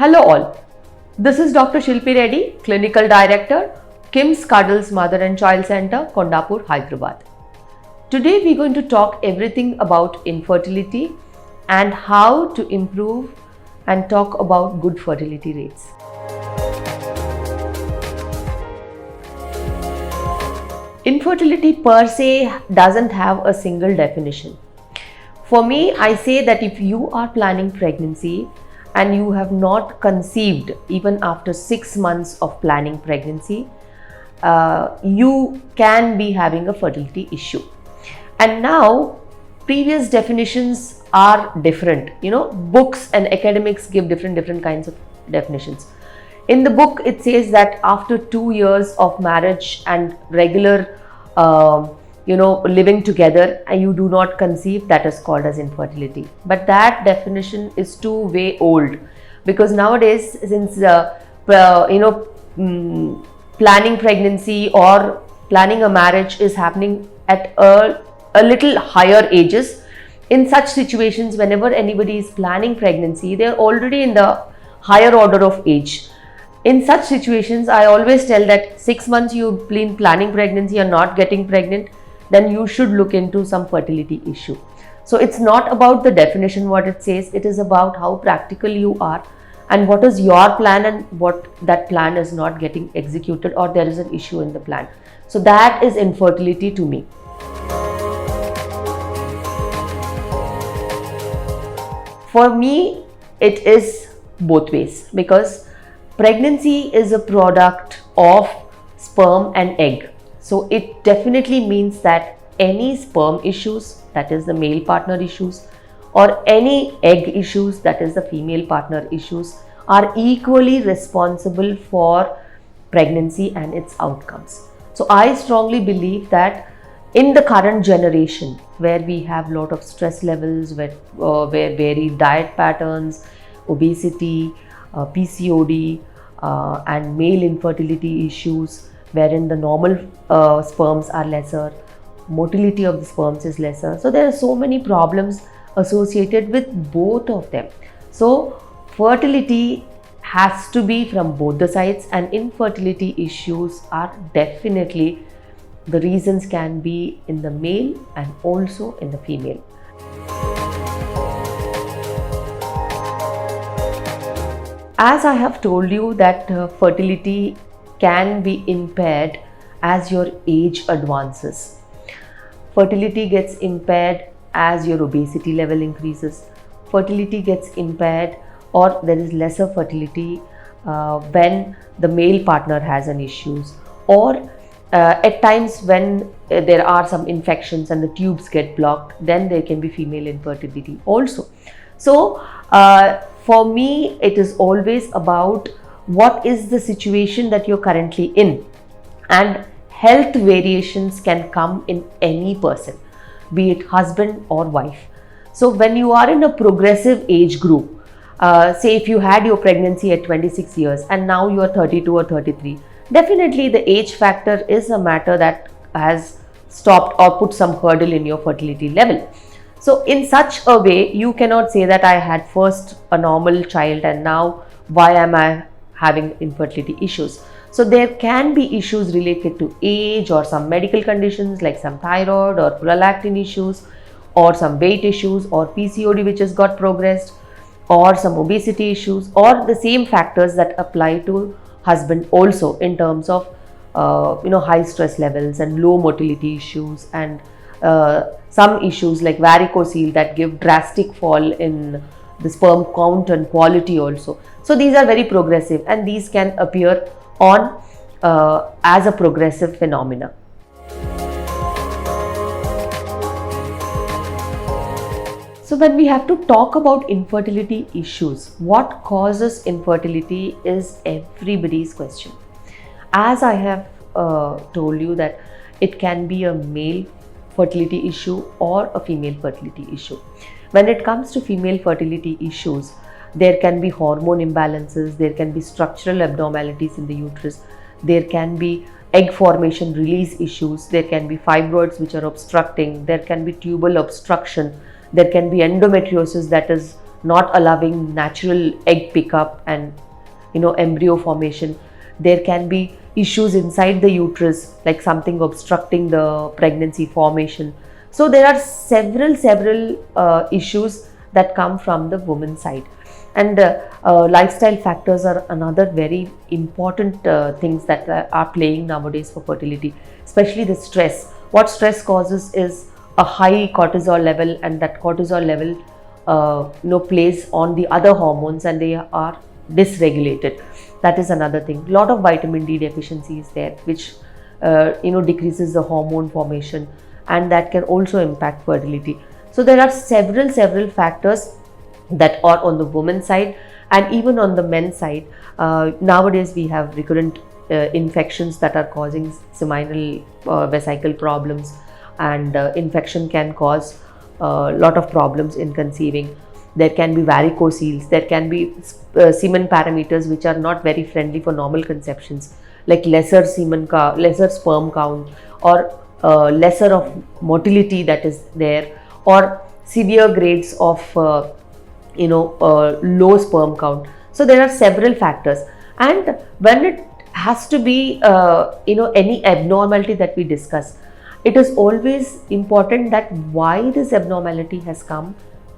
Hello all, this is Dr. Shilpi Reddy, Clinical Director, KIMS Cuddles Mother and Child Center, Kondapur, Hyderabad. Today we are going to talk everything about infertility and how to improve and talk about good fertility rates. Infertility per se doesn't have a single definition. For me, I say that if you are planning pregnancy and you have not conceived even after 6 months of planning pregnancy, you can be having a fertility issue. And now previous definitions are different. Books and academics give different kinds of definitions. In the book, it says that after 2 years of marriage and regular living together and you do not conceive, that is called as infertility. But that definition is too way old, because nowadays, since planning pregnancy or planning a marriage is happening at a little higher ages. In such situations, whenever anybody is planning pregnancy, they are already in the higher order of age. In such situations, I always tell that 6 months you've been planning pregnancy and not getting pregnant, then you should look into some fertility issue. So it's not about the definition what it says, it is about how practical you are and what is your plan and what that plan is not getting executed, or there is an issue in the plan. So that is infertility to me. For me, it is both ways, because pregnancy is a product of sperm and egg. So it definitely means that any sperm issues, that is the male partner issues, or any egg issues, that is the female partner issues, are equally responsible for pregnancy and its outcomes. So I strongly believe that in the current generation, where we have a lot of stress levels, where varied diet patterns, obesity, PCOD, and male infertility issues, wherein the normal sperms are lesser, motility of the sperms is lesser. So there are so many problems associated with both of them. So fertility has to be from both the sides, and infertility issues are definitely, the reasons can be in the male and also in the female. As I have told you that fertility can be impaired as your age advances. Fertility gets impaired as your obesity level increases. Fertility gets impaired, or there is lesser fertility when the male partner has an issues, or at times when there are some infections and the tubes get blocked, then there can be female infertility also. So for me, it is always about what is the situation that you're currently in, and health variations can come in any person, be it husband or wife. So when you are in a progressive age group, say if you had your pregnancy at 26 years and now you are 32 or 33, definitely the age factor is a matter that has stopped or put some hurdle in your fertility level. So in such a way, you cannot say that I had first a normal child and now why am I having infertility issues. So there can be issues related to age or some medical conditions like some thyroid or prolactin issues, or some weight issues, or PCOD which has got progressed, or some obesity issues, or the same factors that apply to husband also in terms of high stress levels and low motility issues, and some issues like varicocele that give drastic fall in the sperm count and quality also. So these are very progressive, and these can appear on as a progressive phenomena. So when we have to talk about infertility issues, what causes infertility is everybody's question. As I have told you that it can be a male fertility issue or a female fertility issue. When it comes to female fertility issues, there can be hormone imbalances, there can be structural abnormalities in the uterus, there can be egg formation release issues, there can be fibroids which are obstructing, there can be tubal obstruction, there can be endometriosis that is not allowing natural egg pickup and embryo formation. There can be issues inside the uterus, like something obstructing the pregnancy formation. So there are several issues that come from the woman's side. And lifestyle factors are another very important things that are playing nowadays for fertility, especially the stress. What stress causes is a high cortisol level, and that cortisol level plays on the other hormones and they are dysregulated. That is another thing. A lot of vitamin D deficiency is there, which decreases the hormone formation, and that can also impact fertility. So there are several factors that are on the woman's side, and even on the men's side. Nowadays we have recurrent infections that are causing seminal vesicle problems, and infection can cause a lot of problems in conceiving. There can be varicoceles, there can be semen parameters which are not very friendly for normal conceptions, like lesser sperm count, or lesser of motility that is there, or severe grades of low sperm count. So there are several factors, and when it has to be any abnormality that we discuss, it is always important that why this abnormality has come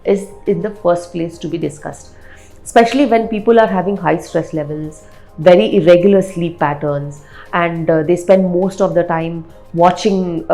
is in the first place to be discussed, especially when people are having high stress levels, very irregular sleep patterns, and they spend most of the time watching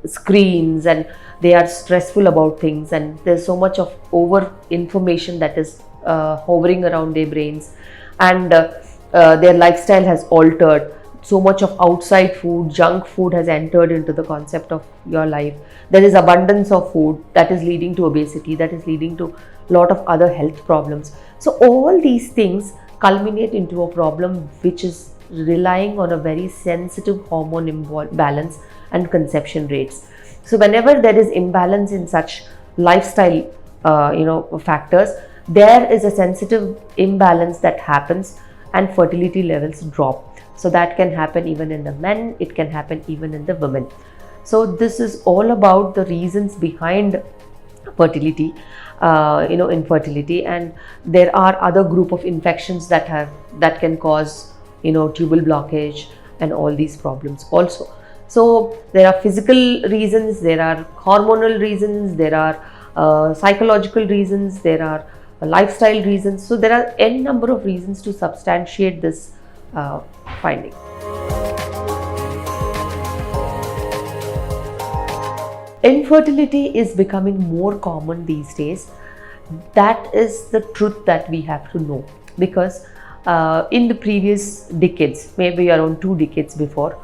screens, and they are stressful about things, and there's so much of over information that is hovering around their brains, and their lifestyle has altered. So much of outside food, junk food has entered into the concept of your life. There is abundance of food that is leading to obesity, that is leading to a lot of other health problems. So all these things culminate into a problem which is relying on a very sensitive hormone imbalance and conception rates. So whenever there is imbalance in such lifestyle factors, there is a sensitive imbalance that happens and fertility levels drop. So that can happen even in the men, it can happen even in the women. So this is all about the reasons behind fertility, infertility, and there are other group of infections that can cause tubal blockage and all these problems also. So there are physical reasons, there are hormonal reasons, there are psychological reasons, there are lifestyle reasons. So there are n number of reasons to substantiate this finding. Infertility is becoming more common these days. That is the truth that we have to know, because in the previous decades, maybe around 2 decades before,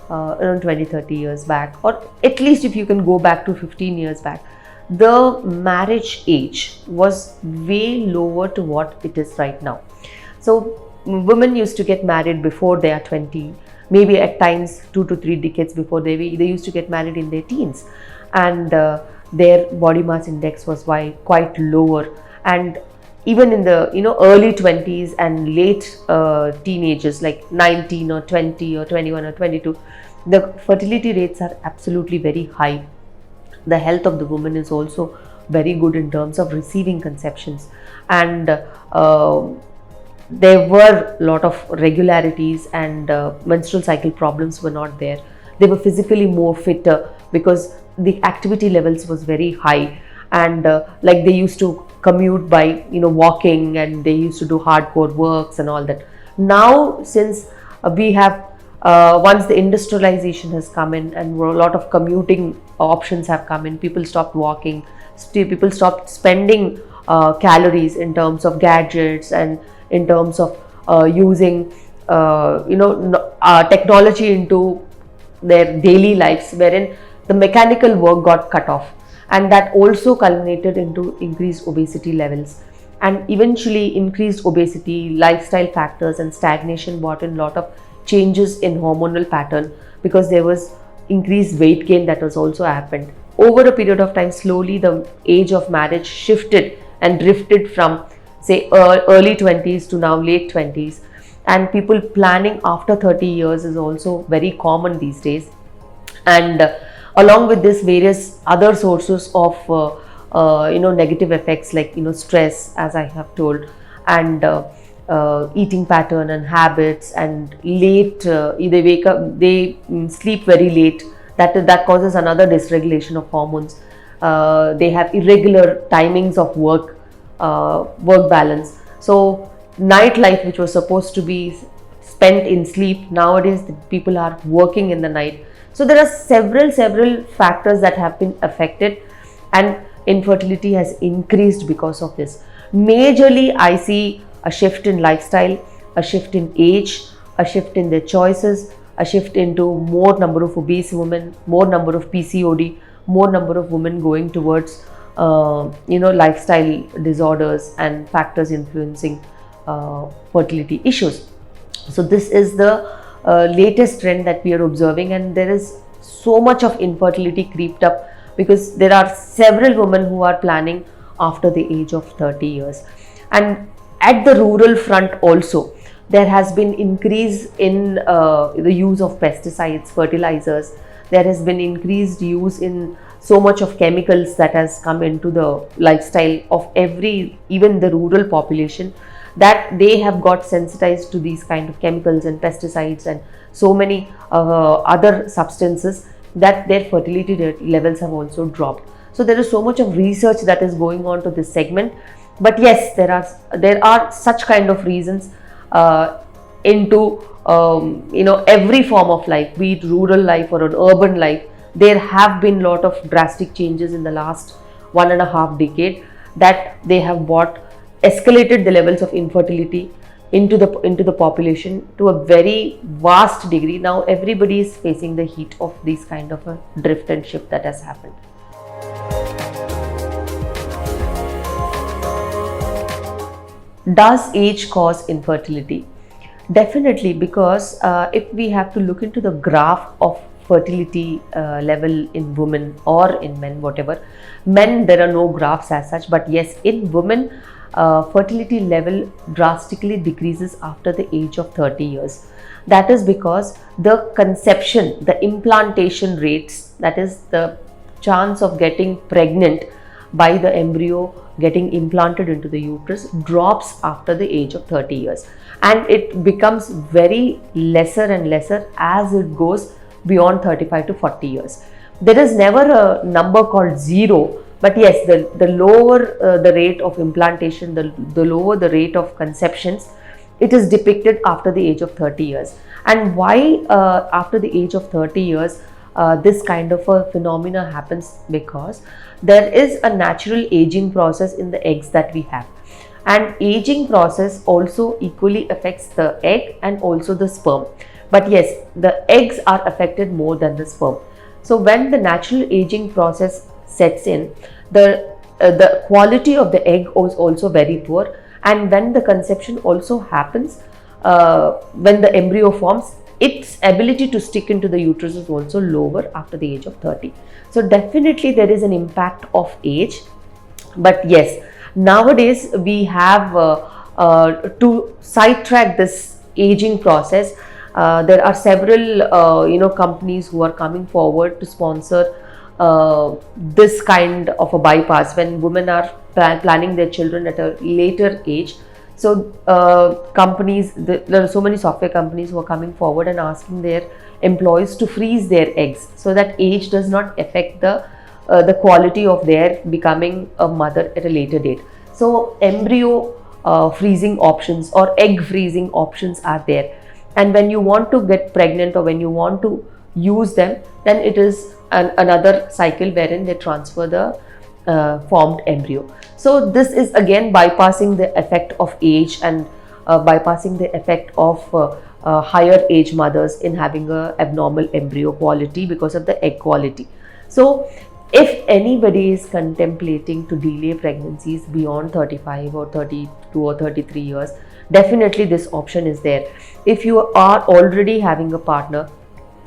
around 20-30 years back, or at least if you can go back to 15 years back, the marriage age was way lower to what it is right now. So women used to get married before they are 20, maybe at times 2 to 3 decades before they used to get married in their teens, and their body mass index was quite lower, and even in the early 20s and late teenagers, like 19 or 20 or 21 or 22, the fertility rates are absolutely very high. The health of the woman is also very good in terms of receiving conceptions, and there were a lot of regularities, and menstrual cycle problems were not there. They were physically more fitter because the activity levels was very high, and like they used to commute by walking, and they used to do hardcore works and all that. Now since we have once the industrialization has come in and a lot of commuting options have come in, people stopped walking, people stopped spending calories in terms of gadgets and in terms of using technology into their daily lives, wherein the mechanical work got cut off, and that also culminated into increased obesity levels, and eventually increased obesity, lifestyle factors and stagnation brought in a lot of changes in hormonal pattern, because there was increased weight gain that was also happened. Over a period of time, slowly the age of marriage shifted and drifted from say early 20s to now late 20s, and people planning after 30 years is also very common these days. And along with this, various other sources of negative effects like stress, as I have told, and eating pattern and habits, and late they wake up, they sleep very late. That causes another dysregulation of hormones. They have irregular timings of work balance. So nightlife, which was supposed to be spent in sleep, nowadays the people are working in the night. So there are several factors that have been affected, and infertility has increased because of this. Majorly, I see a shift in lifestyle, a shift in age, a shift in their choices, a shift into more number of obese women, more number of PCOD, more number of women going towards lifestyle disorders and factors influencing fertility issues. So this is the latest trend that we are observing, and there is so much of infertility creeped up because there are several women who are planning after the age of 30 years. And at the rural front also, there has been increase in the use of pesticides, fertilizers. There has been increased use in so much of chemicals that has come into the lifestyle of even the rural population, that they have got sensitized to these kind of chemicals and pesticides and so many other substances, that their fertility levels have also dropped. So there is so much of research that is going on to this segment. But yes, there are such kind of reasons into every form of life, be it rural life or an urban life. There have been a lot of drastic changes in the last 1.5 decade that they have escalated the levels of infertility into the population to a very vast degree. Now everybody is facing the heat of these kind of a drift and shift that has happened. Does age cause infertility? Definitely, because if we have to look into the graph of fertility level in women or in men, whatever. Men, there are no graphs as such, but yes, in women, fertility level drastically decreases after the age of 30 years. That is because the conception, the implantation rates, that is the chance of getting pregnant by the embryo getting implanted into the uterus, drops after the age of 30 years. And it becomes very lesser and lesser as it goes beyond 35 to 40 years. There is never a number called zero, but yes, the lower the rate of implantation, the lower the rate of conceptions, it is depicted after the age of 30 years. And why after the age of 30 years this kind of a phenomena happens? Because there is a natural aging process in the eggs that we have, and aging process also equally affects the egg and also the sperm. But yes, the eggs are affected more than the sperm. So when the natural aging process sets in, the quality of the egg is also very poor, and when the conception also happens, when the embryo forms, its ability to stick into the uterus is also lower after the age of 30. So definitely there is an impact of age. But yes, nowadays we have to sidetrack this aging process. There are several companies who are coming forward to sponsor this kind of a bypass when women are planning their children at a later age. So there are so many software companies who are coming forward and asking their employees to freeze their eggs so that age does not affect the quality of their becoming a mother at a later date. So embryo freezing options or egg freezing options are there. And when you want to get pregnant or when you want to use them, then it is another cycle wherein they transfer the formed embryo. So this is again bypassing the effect of age and bypassing the effect of higher age mothers in having a abnormal embryo quality because of the egg quality. So if anybody is contemplating to delay pregnancies beyond 35 or 32 or 33 years, definitely this option is there. If you are already having a partner,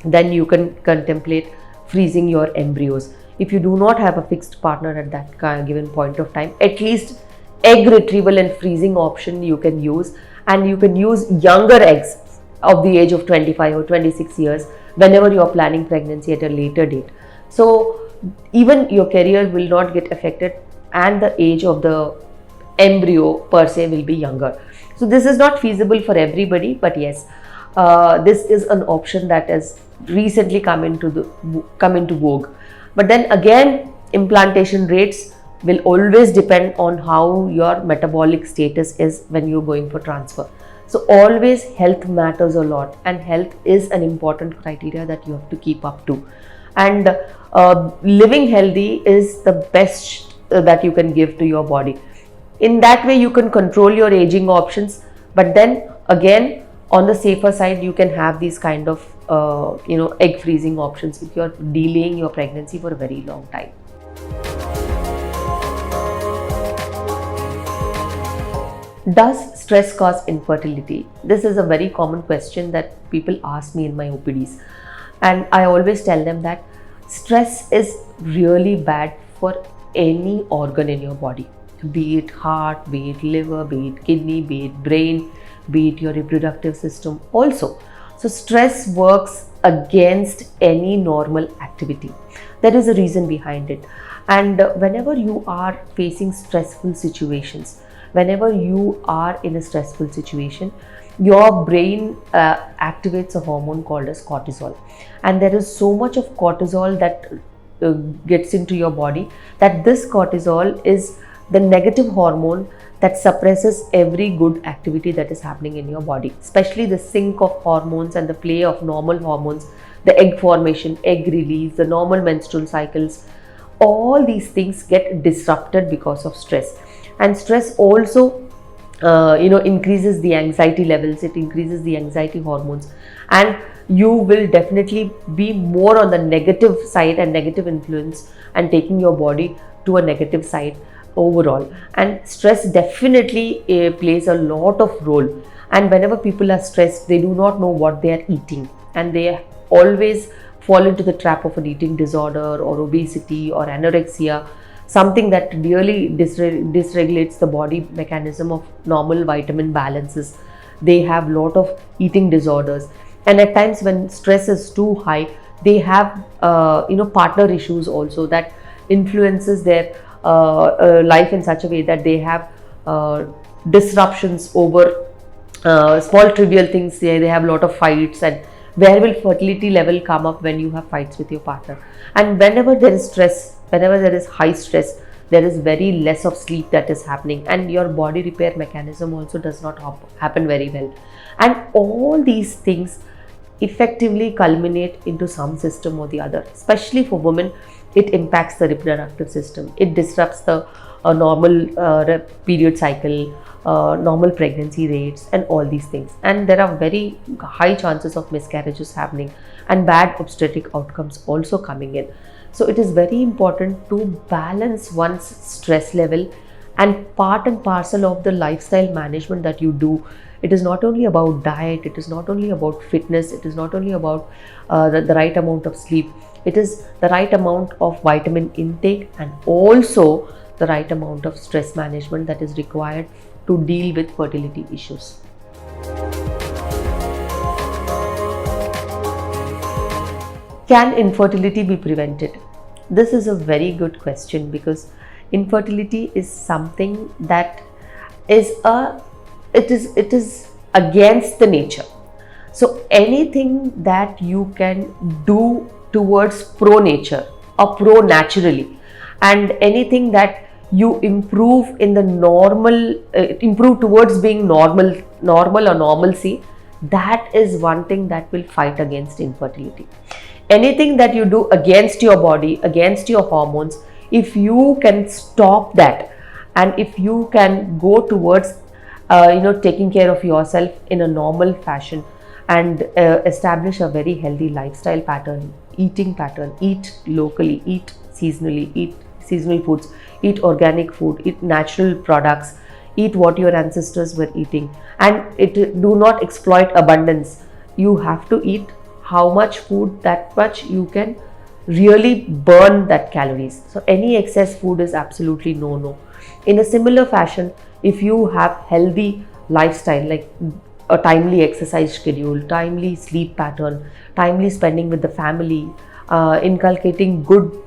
then you can contemplate freezing your embryos. If you do not have a fixed partner at that given point of time, at least egg retrieval and freezing option you can use, and you can use younger eggs of the age of 25 or 26 years whenever you are planning pregnancy at a later date. So even your career will not get affected and the age of the embryo per se will be younger. So this is not feasible for everybody, but yes, this is an option that has recently come into vogue. But then again, implantation rates will always depend on how your metabolic status is when you're going for transfer. So always health matters a lot, and health is an important criteria that you have to keep up to. And living healthy is the best that you can give to your body. In that way, you can control your aging options, but then again, on the safer side, you can have these kind of egg freezing options if you're delaying your pregnancy for a very long time. Does stress cause infertility? This is a very common question that people ask me in my OPDs, and I always tell them that stress is really bad for any organ in your body, be it heart, be it liver, be it kidney, be it brain, be it your reproductive system also. So stress works against any normal activity. There is a reason behind it. And whenever you are facing stressful situations, whenever you are in a stressful situation, your brain activates a hormone called as cortisol. And there is so much of cortisol that gets into your body, that this cortisol is the negative hormone that suppresses every good activity that is happening in your body, especially the sync of hormones and the play of normal hormones, the egg formation, egg release, the normal menstrual cycles. All these things get disrupted because of stress. And stress also increases the anxiety levels, it increases the anxiety hormones, and you will definitely be more on the negative side and negative influence, and taking your body to a negative side overall. And stress definitely plays a lot of role. And whenever people are stressed, they do not know what they are eating, and they always fall into the trap of an eating disorder or obesity or anorexia, something that really dysregulates the body mechanism of normal vitamin balances. They have a lot of eating disorders, and at times when stress is too high, they have partner issues also that influences their life in such a way that they have disruptions over small trivial things. They have a lot of fights. And where will fertility level come up when you have fights with your partner? And whenever there is stress, whenever there is high stress, there is very less of sleep that is happening, and your body repair mechanism also does not happen very well. And all these things effectively culminate into some system or the other. Especially for women, it impacts the reproductive system. It disrupts the normal period cycle, normal pregnancy rates, and all these things. And there are very high chances of miscarriages happening, and bad obstetric outcomes also coming in. So it is very important to balance one's stress level, and part and parcel of the lifestyle management that you do. It is not only about diet, it is not only about fitness, it is not only about the right amount of sleep. It is the right amount of vitamin intake, and also the right amount of stress management that is required to deal with fertility issues. Can infertility be prevented? This is a very good question, because infertility is something that is it is against the nature. So anything that you can do towards pro nature or pro naturally, and anything that you improve in the normal, improve towards being normal or normalcy, that is one thing that will fight against infertility. Anything that you do against your body, against your hormones, if you can stop that, and if you can go towards taking care of yourself in a normal fashion, and establish a very healthy lifestyle pattern, eating pattern, eat locally, eat seasonally, eat seasonal foods, eat organic food, eat natural products, eat what your ancestors were eating, and do not exploit abundance. You have to eat how much food, that much you can really burn that calories. So any excess food is absolutely no. In a similar fashion, if you have healthy lifestyle, like a timely exercise schedule, timely sleep pattern, timely spending with the family, inculcating good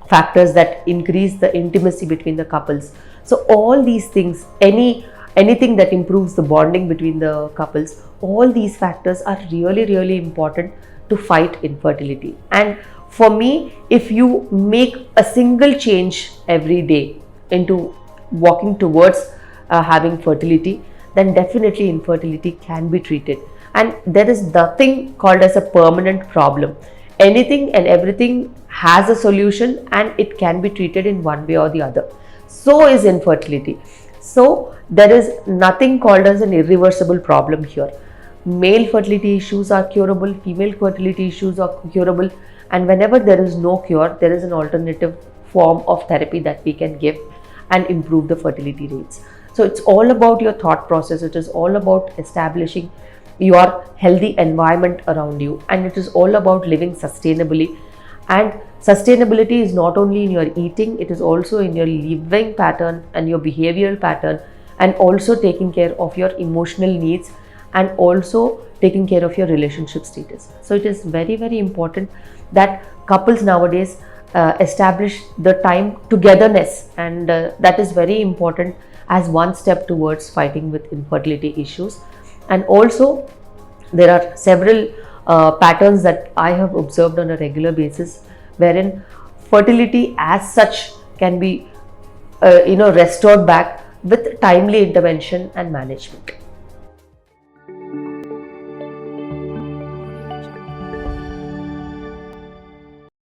factors that increase the intimacy between the couples. So all these things, anything that improves the bonding between the couples, all these factors are really, really important to fight infertility. And for me, if you make a single change every day into walking towards having fertility, then definitely infertility can be treated. And there is nothing called as a permanent problem. Anything and everything has a solution, and it can be treated in one way or the other. So is infertility. So there is nothing called as an irreversible problem here. Male fertility issues are curable, female fertility issues are curable, and whenever there is no cure, there is an alternative form of therapy that we can give and improve the fertility rates. So it's all about your thought process. It is all about establishing your healthy environment around you, and it is all about living sustainably. And sustainability is not only in your eating, it is also in your living pattern and your behavioral pattern, and also taking care of your emotional needs, and also taking care of your relationship status. So it is very, very important that couples nowadays establish the time togetherness, and that is very important as one step towards fighting with infertility issues. And also there are several patterns that I have observed on a regular basis, wherein fertility as such can be restored back with timely intervention and management.